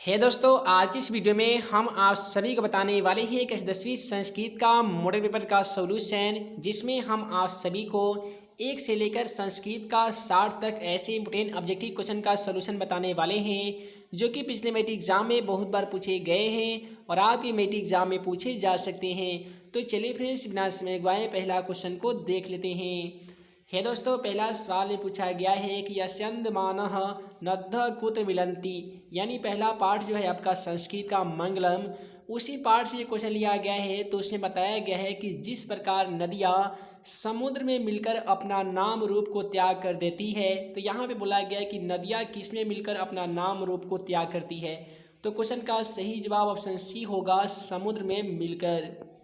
हे दोस्तों, आज की इस वीडियो में हम आप सभी को बताने वाले हैं कि 10वीं संस्कृत का मॉडल पेपर का सॉल्यूशन, जिसमें हम आप सभी को 1 से लेकर संस्कृत का 60 तक ऐसे इंपोर्टेंट ऑब्जेक्टिव क्वेश्चन का सॉल्यूशन बताने वाले हैं जो कि पिछले मैट्रिक एग्जाम में बहुत बार पूछे गए हैं और आपके मैट्रिक एग्जाम में पूछे जा सकते हैं। तो चलिए फ्रेंड्स, बिना समय गवाए पहला क्वेश्चन को देख लेते हैं। है दोस्तों, पहला सवाल में पूछा गया है कि यस्यन्दमानः नद्ध कुत्र मिलन्ति, यानी पहला पाठ जो है आपका संस्कृत का मंगलम, उसी पाठ से ये क्वेश्चन लिया गया है। तो उसमें बताया गया है कि जिस प्रकार नदियाँ समुद्र में मिलकर अपना नाम रूप को त्याग कर देती है, तो यहाँ पे बोला गया है कि नदियाँ किस में मिलकर अपना नाम रूप को त्याग करती है। तो क्वेश्चन का सही जवाब ऑप्शन सी होगा, समुद्र में मिलकर।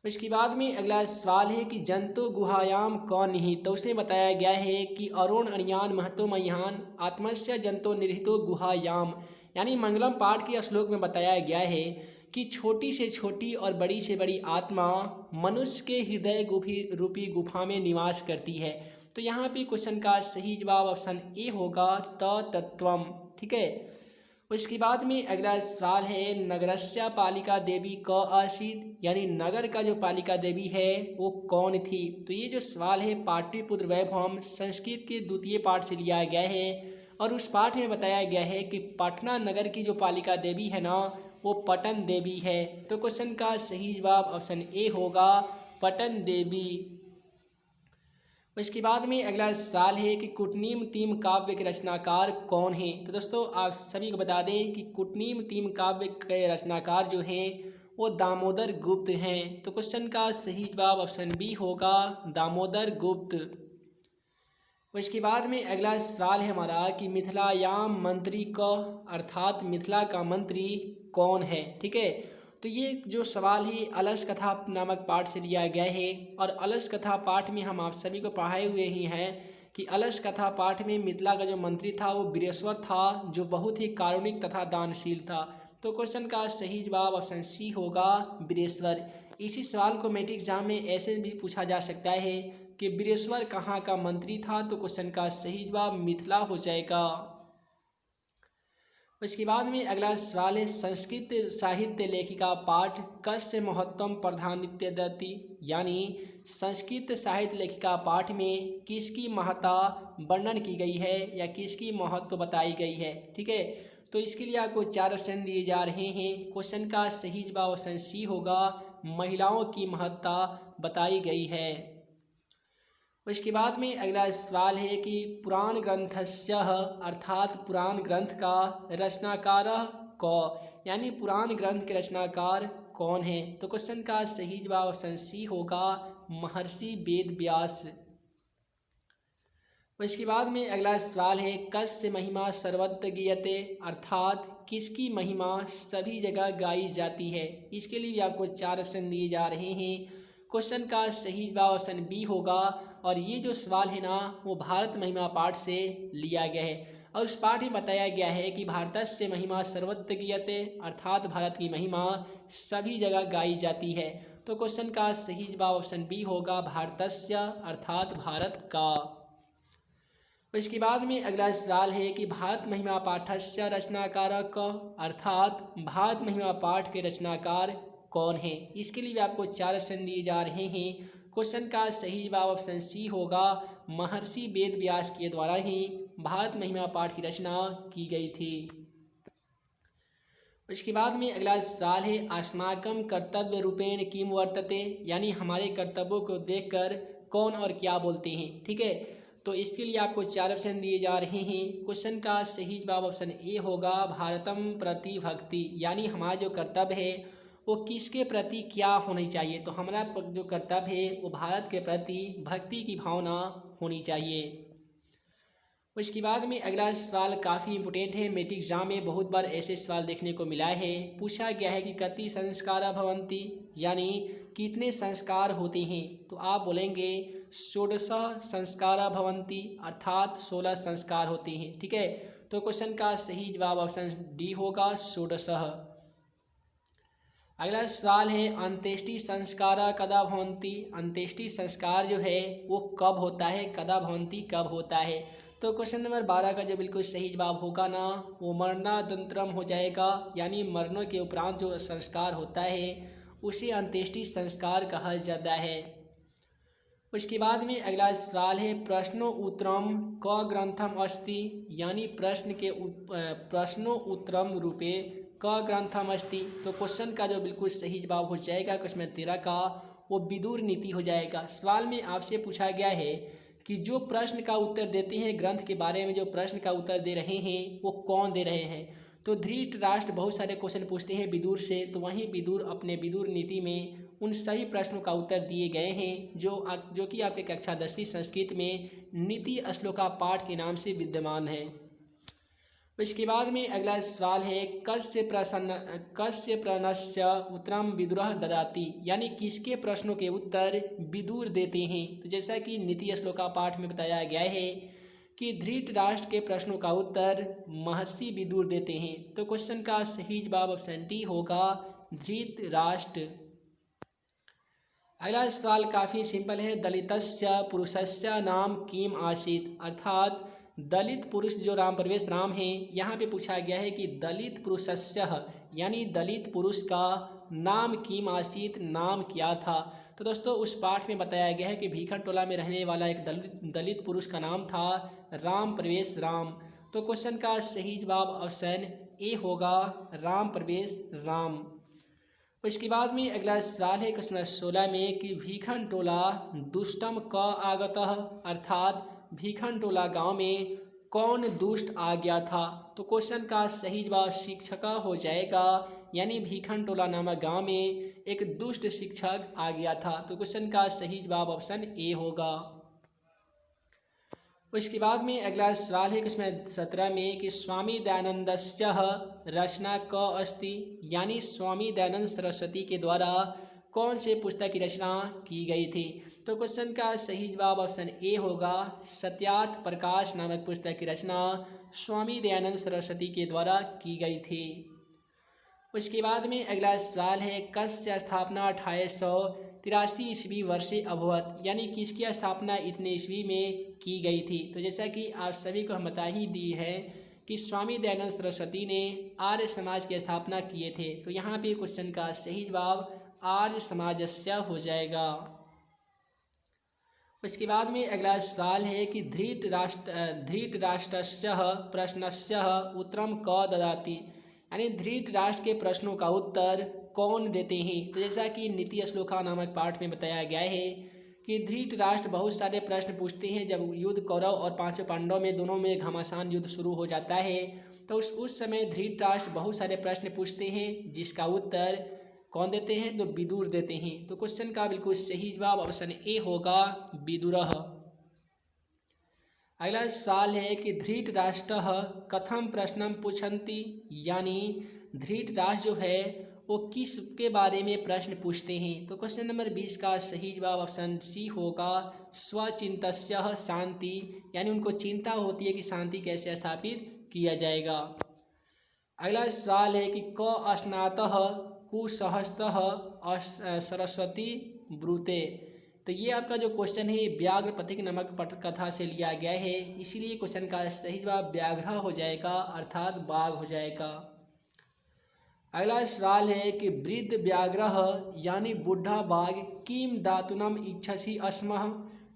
इसके बाद में अगला सवाल है कि जंतु गुहायाम कौन निहित, तो उसमें बताया गया है कि अरुण अणियान महतो मह्यान आत्मस्य जंतो निहितो गुहायाम, यानी मंगलम पाठ के श्लोक में बताया गया है कि छोटी से छोटी और बड़ी से बड़ी आत्मा मनुष्य के हृदय रूपी गुफा में निवास करती है। तो यहाँ पे क्वेश्चन का सही जवाब ऑप्शन ए होगा, तत्वम। ठीक है। उसके बाद में अगला सवाल है नगरस्य पालिका देवी क आसीत, यानी नगर का जो पालिका देवी है वो कौन थी। तो ये जो सवाल है पाटलिपुत्र वैभवम संस्कृत के द्वितीय पाठ से लिया गया है और उस पाठ में बताया गया है कि पटना नगर की जो पालिका देवी है ना, वो पटन देवी है। तो क्वेश्चन का सही जवाब ऑप्शन ए होगा, पटन देवी। इसके बाद में अगला सवाल है कि कुटनीमतीम काव्य के रचनाकार कौन है। तो दोस्तों, आप सभी को बता दें कि कुटनीमतीम काव्य के रचनाकार जो हैं वो दामोदर गुप्त हैं। तो क्वेश्चन का सही जवाब ऑप्शन बी होगा, दामोदर गुप्त। इसके बाद में अगला सवाल है हमारा कि मिथिलायाम मंत्री क, अर्थात मिथिला का मंत्री कौन है। ठीक है। तो ये जो सवाल है अलस कथा नामक पाठ से लिया गया है और अलस कथा पाठ में हम आप सभी को पढ़ाए हुए ही हैं कि अलस कथा पाठ में मिथिला का जो मंत्री था वो वीरेश्वर था, जो बहुत ही कारुणिक तथा दानशील था। तो क्वेश्चन का सही जवाब ऑप्शन सी होगा, वीरेश्वर। इसी सवाल को मैट्रिक एग्जाम में ऐसे भी पूछा जा सकता है कि वीरेश्वर कहाँ का मंत्री था। तो क्वेश्चन का सही जवाब मिथिला हो जाएगा। उसके बाद में अगला सवाल है संस्कृत साहित्य लेखिका पाठ कस्य महत्तम प्राधान्य दत्ति, यानी संस्कृत साहित्य लेखिका पाठ में किसकी महत्ता वर्णन की गई है या किसकी महत्व बताई गई है। ठीक है। तो इसके लिए आपको 4 ऑप्शन दिए जा रहे हैं। क्वेश्चन का सही जवाब ऑप्शन सी होगा, महिलाओं की महत्ता बताई गई है। उसके बाद में अगला सवाल है कि पुराण ग्रंथस्य, अर्थात पुराण ग्रंथ का रचनाकार क, यानी पुराण ग्रंथ के रचनाकार कौन है। तो क्वेश्चन का सही जवाब ऑप्शन सी होगा, महर्षि वेद व्यास। उसके बाद में अगला सवाल है कस्य महिमा सर्वत्र गीयते, अर्थात किसकी महिमा सभी जगह गाई जाती है। इसके लिए भी आपको 4 ऑप्शन दिए जा रहे हैं। क्वेश्चन का सही जवाब ऑप्शन बी होगा और ये जो सवाल है ना वो भारत महिमा पाठ से लिया गया है और उस पाठ में बताया गया है कि भारतस्य महिमा सर्वत्र गीयते, अर्थात भारत की महिमा सभी जगह गाई जाती है। तो क्वेश्चन का सही जवाब ऑप्शन बी होगा, भारतस्य अर्थात भारत का। इसके बाद में अगला सवाल है कि भारत महिमा पाठस्य रचनाकार क, अर्थात भारत महिमा पाठ के रचनाकार कौन है। इसके लिए भी आपको 4 ऑप्शन दिए जा रहे हैं। क्वेश्चन का सही जवाब ऑप्शन सी होगा, महर्षि वेद व्यास के द्वारा ही भारत महिमा पाठ की रचना की गई थी। उसके बाद में अगला सवाल है अस्माकं कर्तव्य रूपेण किम वर्तते, यानी हमारे कर्तव्यों को देखकर कौन और क्या बोलते हैं। ठीक है। तो इसके लिए आपको 4 ऑप्शन दिए जा रहे हैं। क्वेश्चन का सही जवाब ऑप्शन ए होगा, भारतम प्रति भक्ति, यानी हमारा जो कर्तव्य है वो किसके प्रति क्या होनी चाहिए। तो हमारा जो कर्तव्य है वो भारत के प्रति भक्ति की भावना होनी चाहिए। उसके बाद में अगला सवाल काफ़ी इंपोर्टेंट है, मैट्रिक एग्जाम में बहुत बार ऐसे सवाल देखने को मिला है। पूछा गया है कि कति संस्कारा भवन्ति, यानी कितने संस्कार होते हैं। तो आप बोलेंगे 16 संस्कारा भवन्ति, अर्थात 16 संस्कार होते हैं। ठीक है। तो क्वेश्चन का सही जवाब ऑप्शन डी होगा, 16। अगला सवाल है अंत्येष्टि संस्कार कदा भवन्ति, अंत्येष्टि संस्कार जो है वो कब होता है, कदा भवन्ति कब होता है। तो क्वेश्चन नंबर 12 का जो बिल्कुल सही जवाब होगा ना वो मरणानंतरम हो जाएगा, यानी मरने के उपरांत जो संस्कार होता है उसे अंत्येष्टि संस्कार कहा जाता है। उसके बाद में अगला सवाल है प्रश्नोत्तरम क ग्रंथम अस्ति, यानी प्रश्नोत्तरम रूपे क ग्रंथम अस्ति। तो क्वेश्चन का जो बिल्कुल सही जवाब हो जाएगा क्वेश्चन 13 का वो विदुर नीति हो जाएगा। सवाल में आपसे पूछा गया है कि जो प्रश्न का उत्तर देते हैं, ग्रंथ के बारे में जो प्रश्न का उत्तर दे रहे हैं वो कौन दे रहे हैं। तो धृतराष्ट्र बहुत सारे क्वेश्चन पूछते हैं विदुर से, तो वहीं विदुर अपने विदुर नीति में उन सभी प्रश्नों का उत्तर दिए गए हैं जो कि आपके कक्षा 10वीं संस्कृत में नीति श्लोका पाठ के नाम से विद्यमान है। इसके बाद में अगला सवाल है कस्य प्रश्नस्य उत्तरम विदुरः ददाति, यानी किसके प्रश्नों के उत्तर विदुर देते हैं। तो जैसा कि नीति श्लोका पाठ में बताया गया है कि धृतराष्ट्र के प्रश्नों का उत्तर महर्षि विदुर देते हैं। तो क्वेश्चन का सही जवाब ऑप्शन डी होगा धृतराष्ट्र। अगला सवाल काफ़ी सिंपल है दलितस्य पुरुषस्य नाम किम आसीत, अर्थात दलित पुरुष जो राम प्रवेश राम है, यहाँ पे पूछा गया है कि दलित पुरुषस्य यानी दलित पुरुष का नाम किम आसीत, नाम क्या था। तो दोस्तों उस पाठ में बताया गया है कि भीखन टोला में रहने वाला एक दलित पुरुष का नाम था राम प्रवेश राम। तो क्वेश्चन का सही जवाब ऑप्शन ए होगा राम प्रवेश राम। उसके बाद में अगला सवाल है क्वेश्चन 16 में कि भीखन टोला दुष्टम क आगतः, अर्थात भीखन टोला गांव में कौन दुष्ट आ गया था। तो क्वेश्चन का सही जवाब शिक्षक हो जाएगा, यानी भीखन टोला नामक गांव में एक दुष्ट शिक्षक आ गया था। तो क्वेश्चन का सही जवाब ऑप्शन ए होगा। उसके बाद में अगला सवाल है क्वेश्चन 17 में कि स्वामी दयानंदस्य रचना क अस्ति, यानी स्वामी दयानंद सरस्वती के द्वारा कौन से पुस्तक की रचना की गई थी। तो क्वेश्चन का सही जवाब ऑप्शन ए होगा सत्यार्थ प्रकाश नामक पुस्तक की रचना स्वामी दयानंद सरस्वती के द्वारा की गई थी। उसके बाद में अगला सवाल है कस्य स्थापना 1883 ईस्वी वर्षे अभवत, यानी किसकी स्थापना इतने ईस्वी में की गई थी। तो जैसा कि आप सभी को हम बता ही दी है कि स्वामी दयानंद सरस्वती ने आर्य समाज की स्थापना किए थे। तो यहाँ पे क्वेश्चन का सही जवाब आर्य समाजस्य हो जाएगा। उसके बाद में अगला सवाल है कि धृतराष्ट्रस्य प्रश्नस्य उत्तरम क ददाति, यानी धृतराष्ट्र के प्रश्नों का उत्तर कौन देते हैं। तो जैसा कि नीति श्लोका नामक पाठ में बताया गया है कि धृतराष्ट्र बहुत सारे प्रश्न पूछते हैं। जब युद्ध कौरव और पांचों पांडव में दोनों में घमासान युद्ध शुरू हो जाता है तो उस समय धृतराष्ट्र बहुत सारे प्रश्न पूछते हैं, जिसका उत्तर कौन देते हैं तो विदुर देते हैं। तो क्वेश्चन का बिल्कुल सही जवाब ऑप्शन ए होगा विदुरः। अगला सवाल है कि धृतराष्ट्रः कथम प्रश्नम पूछन्ति, यानी धृतराष्ट्र जो है वो किस के बारे में प्रश्न पूछते हैं। तो क्वेश्चन नंबर 20 का सही जवाब ऑप्शन सी होगा स्वचिंतस्य शांति, यानी उनको चिंता होती है कि शांति कैसे स्थापित किया जाएगा। अगला सवाल है कि क अस्नातः कुसहस्तः सरस्वती ब्रूते। तो ये आपका जो क्वेश्चन है व्याघ्र पथिक नामक पटकथा से लिया गया है, इसीलिए क्वेश्चन का सही जवाब व्याघ्र हो जाएगा, अर्थात बाघ हो जाएगा। अगला सवाल है कि वृद्ध व्याघ्र यानी बूढ़ा बाघ किम धातुनम इच्छसि अस्मः।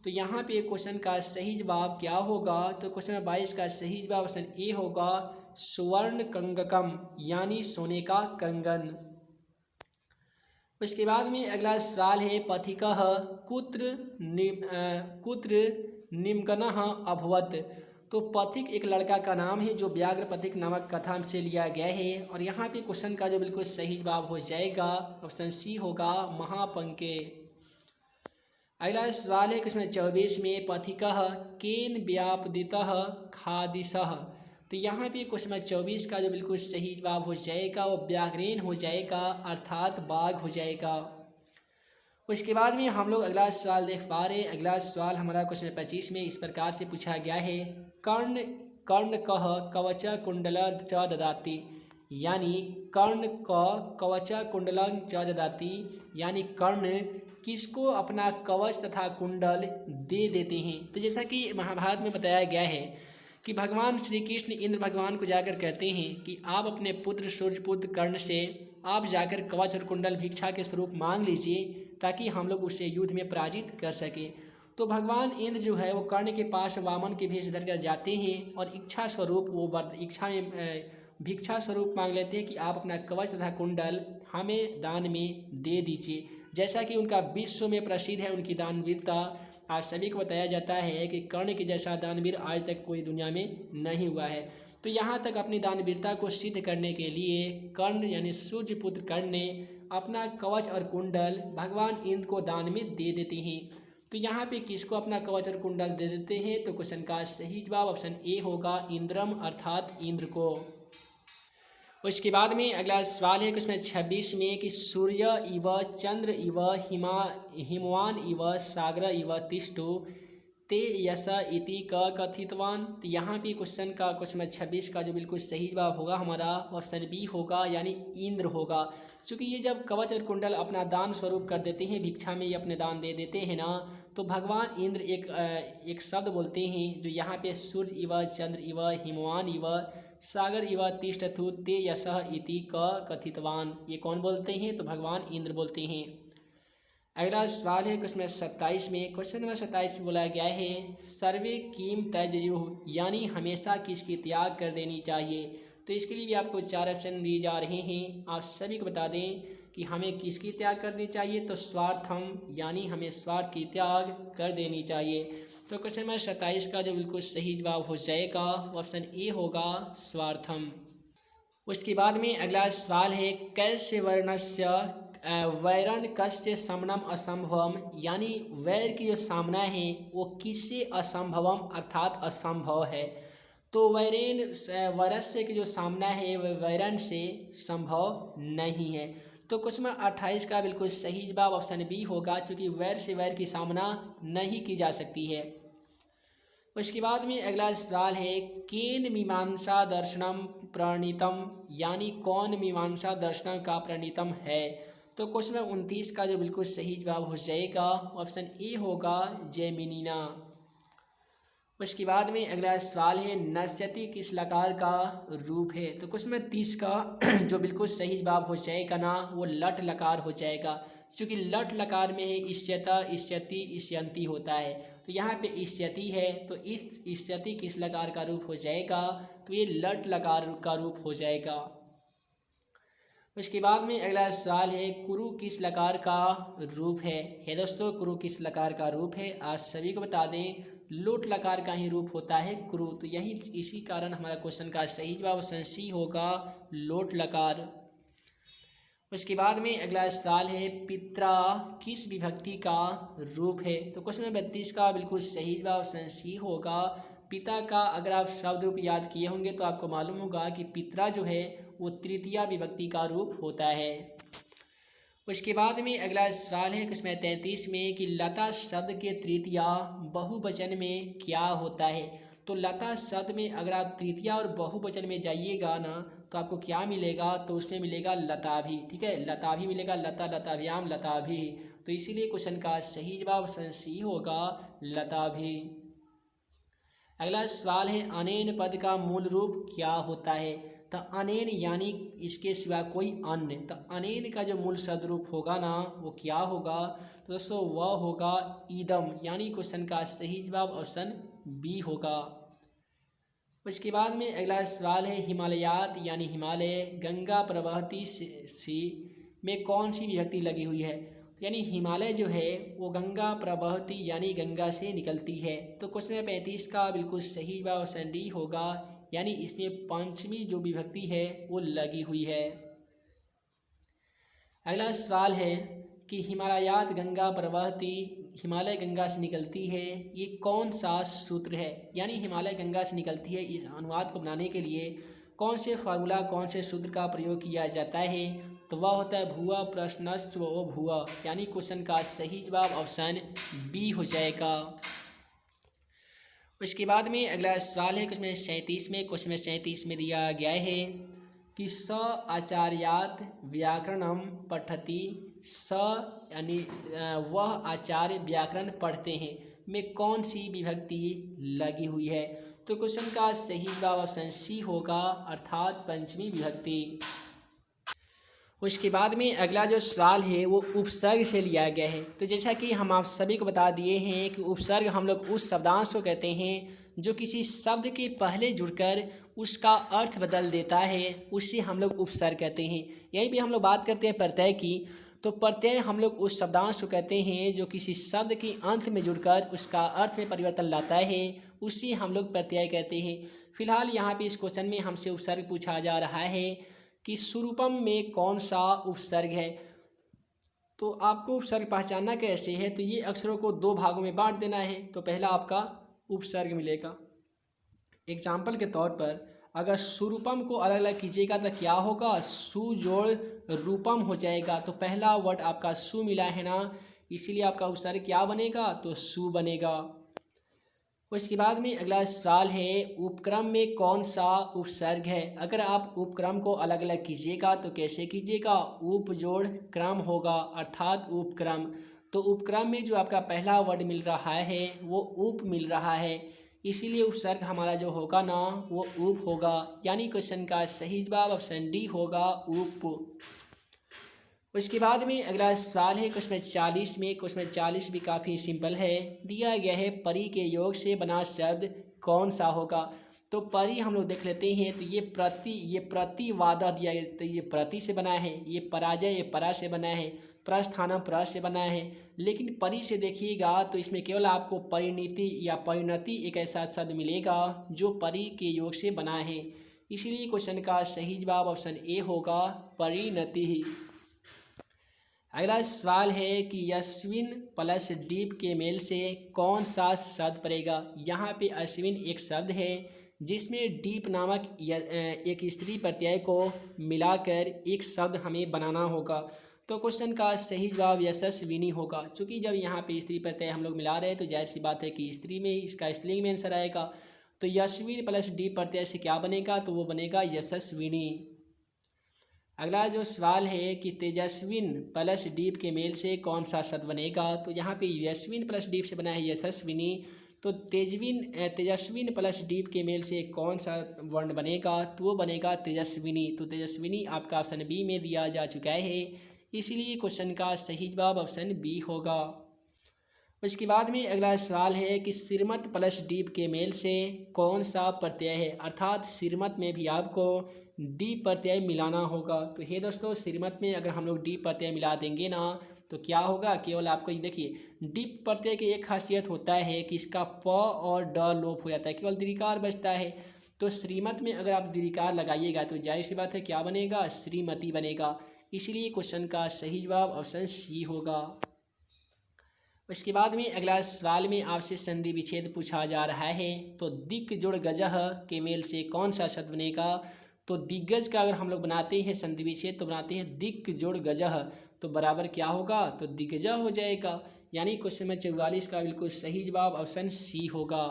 तो यहाँ पे क्वेश्चन का सही जवाब क्या होगा। तो क्वेश्चन नंबर 22 का सही जवाब ऑप्शन ए होगा सुवर्ण कंगकम, यानी सोने का कंगन। उसके बाद में अगला सवाल है पथिकः कुत्र निमग्नः अभवत। तो पथिक एक लड़का का नाम है जो व्याघ्र पथिक नामक कथा से लिया गया है, और यहाँ पे क्वेश्चन का जो बिल्कुल सही जवाब हो जाएगा ऑप्शन सी होगा महापंके। अगला सवाल है क्वेश्चन 24 में पथिकः केन व्यापदितः खादिशः। तो यहाँ पे क्वेश्चन नंबर 24 का जो बिल्कुल सही जवाब हो जाएगा वो व्याघ्रेन हो जाएगा, अर्थात बाघ हो जाएगा। उसके बाद में हम लोग अगला सवाल देख पा रहे हैं। अगला सवाल हमारा क्वेश्चन 25 में इस प्रकार से पूछा गया है कर्ण कह कवच कुंडल च ददाति, यानी कर्ण क कवच कुंडल च ददाति, यानी कर्ण किसको अपना कवच तथा कुंडल दे देते हैं। तो जैसा कि महाभारत में बताया गया है कि भगवान श्री कृष्ण इंद्र भगवान को जाकर कहते हैं कि आप अपने पुत्र सूर्यपुत्र कर्ण से आप जाकर कवच और कुंडल भिक्षा के स्वरूप मांग लीजिए ताकि हम लोग उसे युद्ध में पराजित कर सकें। तो भगवान इंद्र जो है वो कर्ण के पास वामन के भेष धर कर जाते हैं और इच्छा स्वरूप वो इच्छा में भिक्षा स्वरूप मांग लेते हैं कि आप अपना कवच तथा कुंडल हमें दान में दे दीजिए। जैसा कि उनका विश्व में प्रसिद्ध है उनकी दानवीरता, आज सभी को बताया जाता है कि कर्ण के जैसा दानवीर आज तक कोई दुनिया में नहीं हुआ है। तो यहाँ तक अपनी दानवीरता को सिद्ध करने के लिए कर्ण यानी सूर्यपुत्र कर्ण ने अपना कवच और कुंडल भगवान इंद्र को दान में दे देते हैं। तो यहाँ पे किसको अपना कवच और कुंडल दे देते हैं? तो क्वेश्चन का सही जवाब ऑप्शन ए होगा, इंद्रम अर्थात इंद्र को। उसके बाद में अगला सवाल है क्वेश्चन 26 में कि सूर्य इव चंद्र इव हिमवान इव सागर इव तिष्ठु ते यश इति क कथितवान। तो यहाँ पे क्वेश्चन 26 का जो बिल्कुल सही जवाब होगा हमारा ऑप्शन बी होगा, यानी इंद्र होगा। क्योंकि ये जब कवच और कुंडल अपना दान स्वरूप कर देते हैं, भिक्षा में ये अपने दान दे देते हैं ना, तो भगवान इंद्र एक शब्द बोलते हैं जो यहाँ पे सूर्य इव चंद्र इव हिमवान इव सागर इव तिष्ठतु ते यशः इति क कथितवान। ये कौन बोलते हैं? तो भगवान इंद्र बोलते हैं। अगला सवाल है क्वेश्चन 27 में। क्वेश्चन नंबर 27 में बोला गया है सर्वे किम त्यजेयुः, यानी हमेशा किसकी त्याग कर देनी चाहिए। तो इसके लिए भी आपको 4 ऑप्शन दिए जा रहे हैं। आप सभी को बता दें कि हमें किसकी त्याग करनी चाहिए, तो स्वार्थम, यानी हमें स्वार्थ की त्याग कर देनी चाहिए। तो क्वेश्चन नंबर 27 का जो बिल्कुल सही जवाब हो जाएगा ऑप्शन ए होगा, स्वार्थम। उसके बाद में अगला सवाल है कैसे वर्णस्य वैरण कस्य समनम असंभवम, यानी वैर की जो सामना है वो किससे असंभवम अर्थात असंभव है। तो वैरस्य की जो सामना है वह वैरण से संभव नहीं है। तो क्वेश्चन 28 का बिल्कुल सही जवाब ऑप्शन बी होगा, क्योंकि वैर से वैर की सामना नहीं की जा सकती है। उसके बाद में अगला सवाल है केन मीमांसा दर्शनम प्रणीतम, यानी कौन मीमांसा दर्शनम का प्रणीतम है। तो क्वेश्चन 29 का जो बिल्कुल सही जवाब हो जाएगा ऑप्शन ए होगा, जैमिनीना। उसके बाद में अगला सवाल है नश्यति किस लकार का रूप है। तो क्वेश्चन 30 का जो बिल्कुल सही जवाब हो जाएगा ना, वो लट लकार हो जाएगा, क्योंकि लट लकार में है इष्यता इष्यति इष्यंती होता है। तो यहाँ पे इष्यति है, तो इस इष्यति किस लकार का रूप हो जाएगा, तो ये लट लकार का रूप हो जाएगा। उसके बाद में अगला सवाल है कुरु किस लकार का रूप है। दोस्तों कुरु किस लकार का रूप है, आज सभी को बता दें लोट लकार का ही रूप होता है कुरु। तो यही इसी कारण हमारा क्वेश्चन का सही जवाब ऑप्शन सी होगा, लोट लकार। उसके बाद में अगला सवाल है पित्रा किस विभक्ति का रूप है। तो क्वेश्चन 32 का बिल्कुल सही जवाब ऑप्शन सी होगा, पिता का। अगर आप शब्द रूप याद किए होंगे तो आपको मालूम होगा कि पित्रा जो है वो तृतीया विभक्ति का रूप होता है। उसके बाद में अगला सवाल है क्वेश्चन 33 में कि लता शब्द के तृतीया बहुवचन में क्या होता है। तो लता शब्द में अगर आप तृतीया और बहुवचन में जाइएगा ना, तो आपको क्या मिलेगा, तो उसमें मिलेगा लता भी। ठीक है, लता भी मिलेगा, लता लताभ्याम लता भी। तो इसीलिए क्वेश्चन का सही जवाब ऑप्शन सी होगा, लता भी। अगला सवाल है अनेन पद का मूल रूप क्या होता है। तो अनेन यानी इसके सिवा कोई अन्य। तो अनेन का जो मूल शब्द रूप होगा ना, वो क्या होगा, तो दोस्तों वह होगा ईदम, यानी क्वेश्चन का सही जवाब ऑप्शन बी होगा। उसके बाद में अगला सवाल है हिमालयात यानी हिमालय गंगा प्रवहती सी में कौन सी विभक्ति लगी हुई है। यानी हिमालय जो है वो गंगा प्रवहती यानी गंगा से निकलती है। तो क्वेश्चन 35 का बिल्कुल सही जवाब ऑप्शन डी होगा, यानी इसमें पंचमी जो विभक्ति है वो लगी हुई है। अगला सवाल है कि हिमालयात गंगा प्रवहती, हिमालय गंगा से निकलती है, ये कौन सा सूत्र है। यानी हिमालय गंगा से निकलती है, इस अनुवाद को बनाने के लिए कौन से फार्मूला कौन से सूत्र का प्रयोग किया जाता है, तो वह होता है भुआ प्रश्नस्व ओ भुआ, यानी क्वेश्चन का सही जवाब ऑप्शन बी हो जाएगा। उसके बाद में अगला सवाल है क्वेश्चन 37 में। क्वेश्चन 37 में दिया गया है कि स आचार्यात व्याकरणम पठति, स यानी वह आचार्य व्याकरण पढ़ते हैं। में कौन सी विभक्ति लगी हुई है? तो क्वेश्चन का सही जवाब ऑप्शन सी होगा, अर्थात पंचमी विभक्ति। उसके बाद में अगला जो सवाल है वो उपसर्ग से लिया गया है। तो जैसा कि हम आप सभी को बता दिए हैं कि उपसर्ग हम लोग उस शब्दांश को कहते हैं जो किसी शब्द के पहले जुड़कर उसका अर्थ बदल देता है, उसे हम लोग उपसर्ग कहते हैं। यहीं भी हम लोग बात करते हैं प्रत्यय की। तो प्रत्यय हम लोग उस शब्दांश को कहते हैं जो किसी शब्द के अंत में जुड़कर उसका अर्थ में परिवर्तन लाता है, उसे हम लोग प्रत्यय कहते हैं। फिलहाल यहाँ पे इस क्वेश्चन में हमसे उपसर्ग पूछा जा रहा है कि स्वरूपम में कौन सा उपसर्ग है। तो आपको उपसर्ग पहचानना कैसे है? तो ये अक्षरों को दो भागों में बांट देना है। तो पहला आपका उपसर्ग मिलेगा। एग्जाम्पल के तौर पर अगर स्वरूपम को अलग अलग कीजिएगा तो क्या होगा? सु जोड़ रूपम हो जाएगा। तो पहला वर्ड आपका सु मिला है ना, इसीलिए आपका उपसर्ग क्या बनेगा? तो सु बनेगा। उसके बाद में अगला सवाल है, उपक्रम में कौन सा उपसर्ग है? अगर आप उपक्रम को अलग अलग कीजिएगा तो कैसे कीजिएगा? उप जोड़ क्रम होगा, अर्थात उपक्रम। तो उपक्रम में जो आपका पहला वर्ड मिल रहा है वो उप मिल रहा है, इसीलिए उपसर्ग हमारा जो होगा ना वो उप होगा। यानी क्वेश्चन का सही जवाब ऑप्शन डी होगा, उप। उसके बाद में अगला सवाल है क्वेश्चन 40 में। क्वेश्चन 40 भी काफ़ी सिंपल है। दिया गया है परी के योग से बना शब्द कौन सा होगा? तो परी हम लोग देख लेते हैं। तो ये प्रतिवादा दिया गया, तो ये प्रति से बना है। ये पराजय, ये परा से बना है। प्रस्थानम प्र से बना है। लेकिन परी से देखिएगा तो इसमें केवल आपको परिणति या परिणति एक ऐसा शब्द मिलेगा जो परी के योग से बना है, इसीलिए क्वेश्चन का सही जवाब ऑप्शन ए होगा, परिणति ही। अगला सवाल है कि यस्विन प्लस डीप के मेल से कौन सा शब्द पड़ेगा? यहाँ पे अश्विन एक शब्द है जिसमें डीप नामक एक स्त्री प्रत्यय को मिलाकर एक शब्द हमें बनाना होगा। तो क्वेश्चन का सही जवाब यशस्विनी होगा। चूँकि जब यहाँ पे स्त्री प्रत्यय हम लोग मिला रहे हैं तो जाहिर सी बात है कि स्त्री में इसका स्त्रीलिंग में आंसर आएगा। तो यस्विन प्लस डीप प्रत्यय से क्या बनेगा? तो वो बनेगा यशस्विनी। अगला जो सवाल है कि तेजस्विन प्लस डीप के मेल से कौन सा शब्द बनेगा? तो यहाँ पे यस्विन प्लस डीप से बना है यशस्विनी। तो तेजस्विन प्लस डीप के मेल से कौन सा वर्ण बनेगा? तो वो बनेगा तेजस्विनी। तो तेजस्विनी आपका ऑप्शन बी में दिया जा चुका है, इसीलिए क्वेश्चन का सही जवाब ऑप्शन बी होगा। उसके बाद में अगला सवाल है कि सिरमत प्लस डीप के मेल से कौन सा प्रत्यय है? अर्थात सिरमत में भी आपको डी प्रत्यय मिलाना होगा। तो हे दोस्तों, सिरमत में अगर हम लोग डी प्रत्यय मिला देंगे ना तो क्या होगा? केवल आपको ये देखिए, डी प्रत्यय की एक खासियत होता है कि इसका प और ड लोप हो जाता है, केवल दीर्घकार बचता है। तो श्रीमत में अगर आप दीर्घकार लगाइएगा तो जाहिर सी बात है क्या बनेगा? श्रीमती बनेगा। इसलिए क्वेश्चन का सही जवाब ऑप्शन सी होगा। उसके बाद में अगला सवाल में आपसे संधि विच्छेद पूछा जा रहा है। तो दिक् जोड़ गजह के मेल से कौन सा शब्द बनेगा? तो दिग्गज का अगर हम लोग बनाते हैं संधि विच्छेद तो बनाते हैं दिक् जोड़ गजह, तो बराबर क्या होगा? तो दिग्गजह हो जाएगा। यानी क्वेश्चन में 44 का बिल्कुल सही जवाब ऑप्शन सी होगा।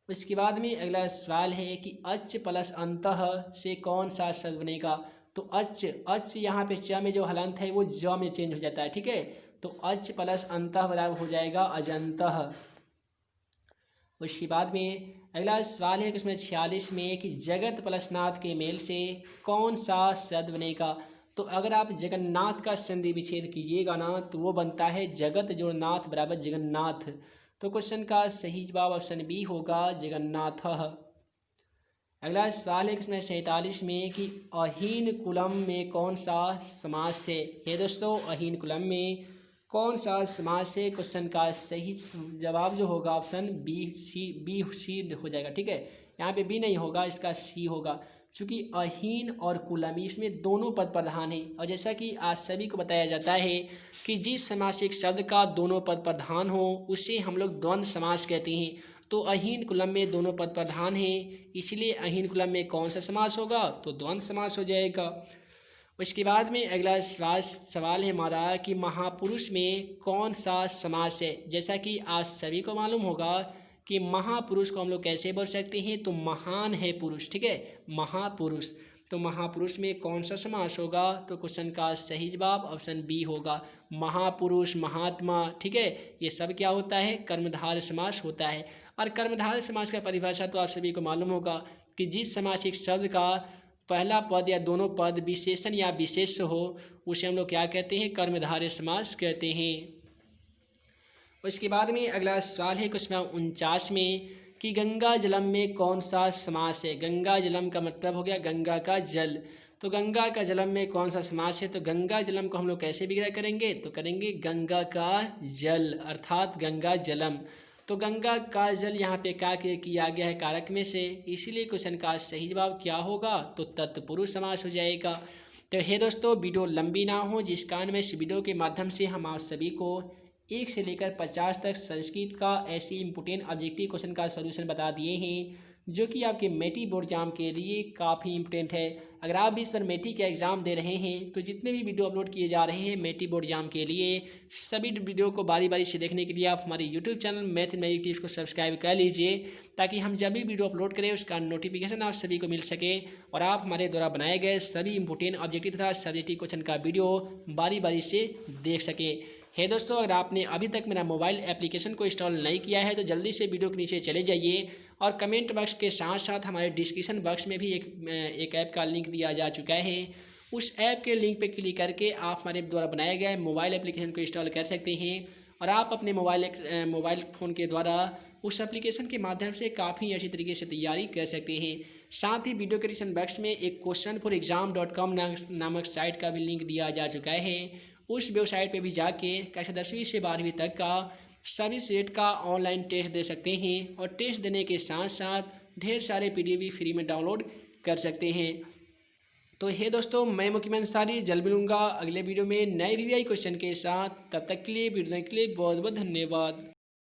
उसके बाद में अगला सवाल है कि अच प्लस अंतः से कौन सा शब्द बनेगा? तो अच यहाँ पे च में जो हलंत है वो ज में चेंज हो जाता है, ठीक है। तो अच प्लस अंतः बराबर हो जाएगा अजंतः। उसके बाद में अगला सवाल है इसमें 46 में कि जगत प्लस नाथ के मेल से कौन सा शब्द बनेगा? तो अगर आप जगन्नाथ का संधि विच्छेद कीजिएगा ना तो वो बनता है जगत जोड़ नाथ बराबर जगन्नाथ। तो क्वेश्चन का सही जवाब ऑप्शन बी होगा, जगन्नाथ। अगला सवाल है इसमें 47 में कि अहीन कुलम में कौन सा समास है? ये दोस्तों, अहीन कुलम में कौन सा समास है? क्वेश्चन का सही जवाब जो होगा ऑप्शन बी सी हो जाएगा, ठीक है। यहाँ पे बी नहीं होगा, इसका सी होगा, क्योंकि अहीन और कुलम इसमें दोनों पद प्रधान है। और जैसा कि आज सभी को बताया जाता है कि जिस समासिक शब्द का दोनों पद प्रधान हो उसे हम लोग द्वंद्व समास कहते हैं। तो अहीन कुलम में दोनों पद प्रधान है, इसलिए अहीन कुलम में कौन सा समास होगा? तो द्वंद्व समास हो जाएगा। उसके बाद में अगला सवाल है हमारा कि महापुरुष में कौन सा समास है? जैसा कि आज सभी को मालूम होगा कि महापुरुष को हम लोग कैसे बोल सकते हैं? तो महान है पुरुष, ठीक है, महापुरुष। तो महापुरुष में कौन सा समास होगा? तो क्वेश्चन का सही जवाब ऑप्शन बी होगा, महापुरुष, महात्मा। ठीक है, ये सब क्या होता है? कर्मधारय समास होता है। और कर्मधारय समास का परिभाषा तो आप सभी को मालूम होगा कि जिस समासिक शब्द का पहला पद या दोनों पद विशेषण या विशेष हो उसे हम लोग क्या कहते हैं? कर्मधारय समास कहते हैं। उसके बाद में अगला सवाल है क्वेश्चन 49 में कि गंगा जलम में कौन सा समास है? गंगा जलम का मतलब हो गया गंगा का जल। तो गंगा का जलम में कौन सा समास है? तो गंगा जलम को हम लोग कैसे विग्रह करेंगे? तो करेंगे गंगा का जल, अर्थात गंगा जलम। तो गंगा का जल यहाँ पे क्या किया गया है? कारक में से, इसीलिए क्वेश्चन का सही जवाब क्या होगा? तो तत्पुरुष समास हो जाएगा। तो हे दोस्तों, वीडियो लंबी ना हो, जिस कारण में इस वीडियो के माध्यम से हम आप सभी को 1 से लेकर 50 तक संस्कृत का ऐसी इंपोर्टेंट ऑब्जेक्टिव क्वेश्चन का सॉल्यूशन बता दिए हैं जो कि आपके मेटी बोर्ड एग्जाम के लिए काफ़ी इंपोर्टेंट है। अगर आप भी इस पर मेटी का एग्ज़ाम दे रहे हैं तो जितने भी वीडियो अपलोड किए जा रहे हैं मेटी बोर्ड एग्जाम के लिए, सभी वीडियो को बारी बारी से देखने के लिए आप हमारे यूट्यूब चैनल मैथमेटिक्स को सब्सक्राइब कर लीजिए, ताकि हम जब भी वीडियो अपलोड करें उसका नोटिफिकेशन आप सभी को मिल सके और आप हमारे द्वारा बनाए गए सभी इंपोर्टेंट ऑब्जेक्टिव तथा सब्जेक्टिव क्वेश्चन का वीडियो बारी बारी से देख सके। है दोस्तों, अगर आपने अभी तक मेरा मोबाइल एप्लीकेशन को इंस्टॉल नहीं किया है तो जल्दी से वीडियो के नीचे चले जाइए और कमेंट बॉक्स के साथ साथ हमारे डिस्क्रिप्शन बॉक्स में भी एक ऐप का लिंक दिया जा चुका है। उस ऐप के लिंक पर क्लिक करके आप हमारे द्वारा बनाए गए मोबाइल एप्लीकेशन को इंस्टॉल कर सकते हैं और आप अपने मोबाइल फ़ोन के द्वारा उस एप्लीकेशन के माध्यम से काफ़ी अच्छी तरीके से तैयारी कर सकते हैं। साथ ही वीडियो के डिस्क्रिप्शन बॉक्स में एक questionforexam.com नामक साइट का भी लिंक दिया जा चुका है। उस वेबसाइट पे भी जाके कक्षा 10वीं से 12वीं तक का सभी सेट का ऑनलाइन टेस्ट दे सकते हैं और टेस्ट देने के साथ साथ ढेर सारे पीडीएफ भी फ्री में डाउनलोड कर सकते हैं। तो हे दोस्तों, मैं मुकीम अंसारी जल्द मिलूँगा अगले वीडियो में नए वीवीआई क्वेश्चन के साथ। तब तक के लिए वीडियो के लिए बहुत बहुत धन्यवाद।